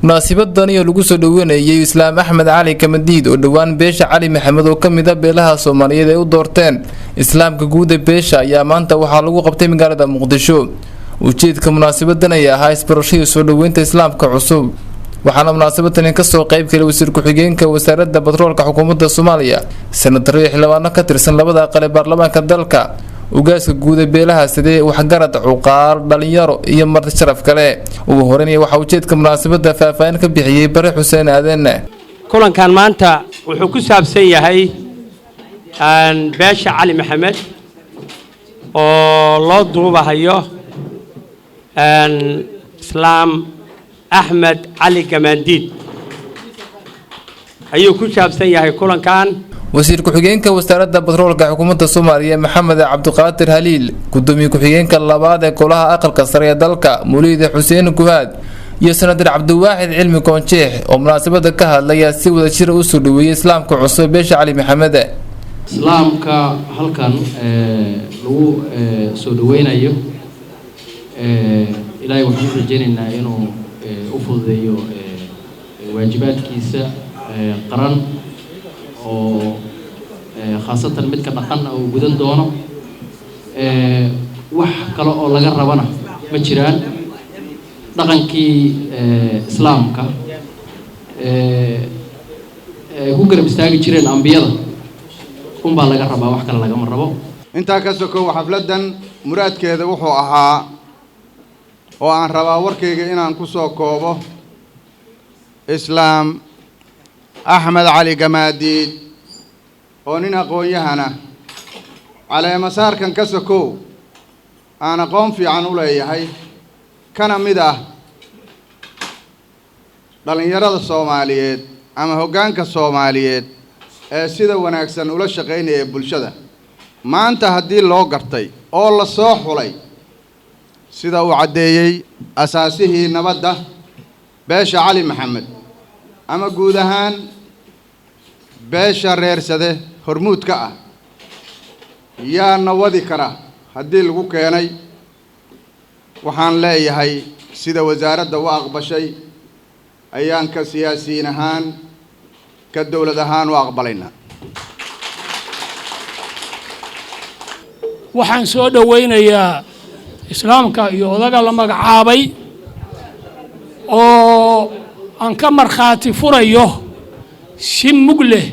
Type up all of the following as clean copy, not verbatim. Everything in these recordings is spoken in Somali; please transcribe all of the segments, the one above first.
munaasabaddan iyo lagu soo dhaweynayay islaam axmed cali kamadiid oo dhawaan beesha cali maxamed oo kamid ah beelaha soomaaliyeed ay u doorteen islaamka guud ee beesha ayaa maanta waxaa lagu qabtay magaalada muqdisho ujeedka munaasabadan ayaa ahaa isbarashada soo dhaweynta islaamka cusub waxaana munaasabadan ka soo qayb galay wasiir ku-xigeenka wasaaradda batroolka xukuumadda Soomaaliya senator xildhibaano ka tirsan labada aqal ee baarlamaanka dalka ugaaska guud ee beelaha sidee wax garad cuqaar dhalinyaro iyo marti sharaf kale ugu horeeyay waxa ujeedka munaasabada faahfaahin ka bixiyay Bare Xuseen Aadan kulankan maanta wuxuu ku saabsan yahay beesha Cali Maxamed oo loo duubahayo islaam Ahmed Ali Gamandid ayuu ku saabsan yahay kulankan wasiir ku-xigeenka wasaaradda batroolka xukuumadda Soomaaliya Maxamed Cabdiqaadir Haliil gudoomiye ku-xigeenka labaad ee golaha aqalka sare ee dalka Muulid Xuseen Guhaad iyo senator Cabdiwaahid Cilmi Koonjeex oo munaasabada ka hadlaya si wada jir u soo dhaweeyay islaamka cusub beesha Cali Maxamed islaamka halkan lagu soo dhaweynayo ilaahay wuxuu rajaynaynaa inuu u fududeeyo waajibaadkiisa qaran oo khaasatan midka dhaqan oo gudan doono wax kale oo laga rabana ma jiraan dhaqankii islaamka ku garab istaagi jireen ambiyada baa laga rabaa wax kale laga rabo inta ka soo koob xafladan muraadkeeda wuxuu ahaa oo aan rabaa warkayga inaan ku soo koobo islaam Ahmed Ali Gamandid oo nin aqoon-yahana caleema saarkan ka sokow aan aqoon fiican u leeyahay kana mid ah dhalinyarada Soomaaliyeed ama hoggaanka Soomaaliyeed ee sida wanaagsan ula shaqeynaya bulshada maanta haddii loo gartay oo la soo xulay sida uu cadeeyay asaasihii nabadda beesha Cali Maxamed ama guud ahaan beesha reersade hormuudka ah yaa nawadi kara haddii lagu keenay waxaan leeyahay sida wasaaradda u aqbashay ayaan ka siyaasiin ahaan ka dawlad ahaan u aqbalayna waxaan soo dhaweynayaa islaamka iyo odaga la magacaabay oo aan ka marxaati furayo si mug leh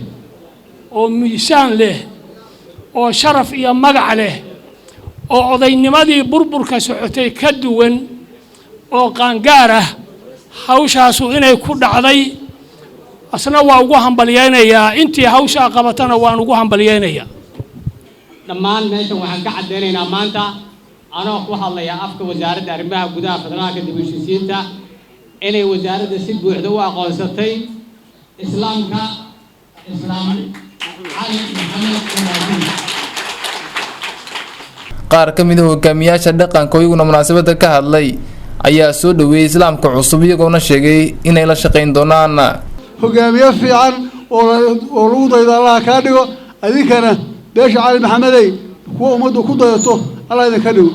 oo miisaan leh oo sharaf iyo magac leh oo odaynimadii burburka socotay ka duwan oo qaangaar ah hawshaasu inay ku dhacday asna waa ugu hambaliyeynayaa intii hawsha qabatana waan ugu hambaliyeynayaa dhammaan meeshan waxaan ka cadeynaynaa maanta anoo ku hadlayaa afka wasaaradda arrimaha gudaha federaalka dib u heshiisiinta inay wasaaradda si buuxda u aqoonsatay islaamka islaam Cali Maxamed qaar ka mid ah hogaamiyaasha dhaqanka iyaguna munaasabada ka hadlay ayaa soo dhaweeyay islaamka cusub iyagoona sheegay inay la shaqeyn doonaan hogaamiye fiican oo lagu daydo Allah ka dhigo adinkana beesha Cali Maxamed kuwa umadu ku dayato Allah idinka dhigo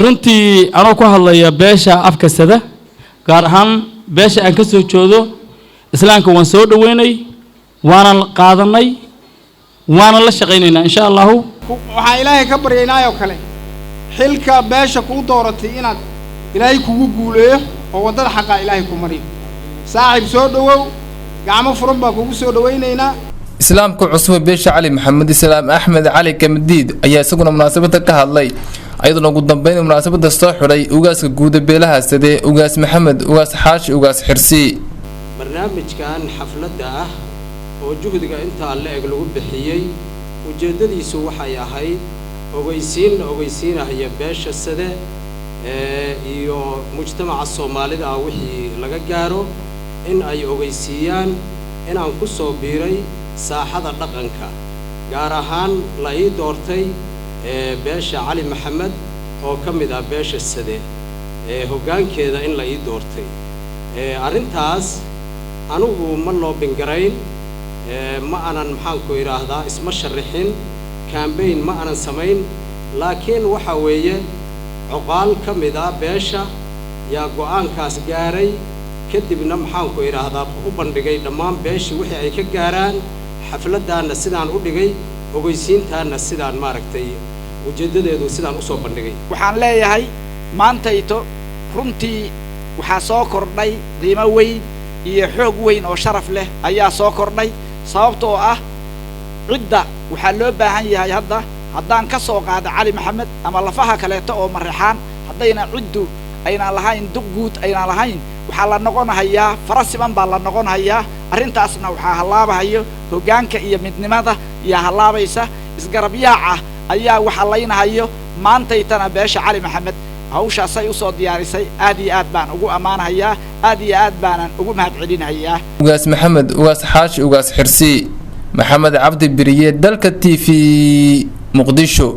runtii anoo ku hadlaya beesha afkasada gaar ahaan beesha aan ka soo joodo islaamka waan soo dhaweynay waana qaadanay waana la shaqeynaynaa insha Allah waxa ilaahay ka baryaynaayo kale xilka beesha ku dooratay inaad ilaahay kugu guuleeyo oo wadada xaqa ilaahay ku mariyo saaxiib soo dhawow gacmo furan baa kugu soo dhaweynaynaa islaamka cusub beesha Cali Maxamed islaam Ahmed Ali Gamandid ayaa isaguna munaasabada ka hadlay ayadoo ugu dambeyn munaasabada soo xulay ugaaska guud ee beelaha sidee ugaas Maxamed ugaas Xaashi ugaas Xirsi barnaamijkan xafladda ah oo juhdiga inta la eg lagu bixiyay ujeedadiisu waxay ahayd ogeysiinaya beesha sidee iyo mujtamaca Soomaalida wixii laga gaaro in ay ogeysiiyaan in aan ku soo biiray saaxada dhaqanka gaar ahaan la ii doortay beesha Cali Maxamed oo ka mid ah beesha sidee hoggaankeeda in la ii doortay arintaas anugu ma loo bingarayn ma aanan maxaan ku yiraahdaa isma sharixin campaign ma aanan samayn laakiin waxa weeye عقال كمدا بيشا يا قوان كاس جاري kadibna maxaan ku idhaahdaa u bandhigay dhammaan beeshii wixii ay ka gaaraan xafladdaana sidaan u dhigay ogeysiintaana sidaan maaragtay ujeedadeedu sidaan u soo bandhigay waxaan leeyahay maantayto runtii waxaa soo kordhay qiimo weyn iyo xoog weyn oo sharaf leh ayaa soo kordhay sababtoo ah cidda waxaa loo baahan yahay hadda haddaan ka soo qaado cali maxamed ama lafaha kaleeto oo marixaan haddayna ciddu aynaan lahayn duq guud aynaan lahayn waxaa la noqonahayaa farasiman baa la noqonahayaa arrintaasna waxaa hallaabahayo hoggaanka iyo midnimada ayaa hallaabaysa isgarabyaaca ayaa waxa laynahayo maantaytana beesha cali maxamed hawshaasay u soo diyaarisay aad iyo aad baan ugu ammaanahayaa aad iyo aad baanan ugu mahadcelinahayaa ugaas maxamed ugaas xaashi ugaas xirsi maxamed cabdi biriye dalka TV muqdisho.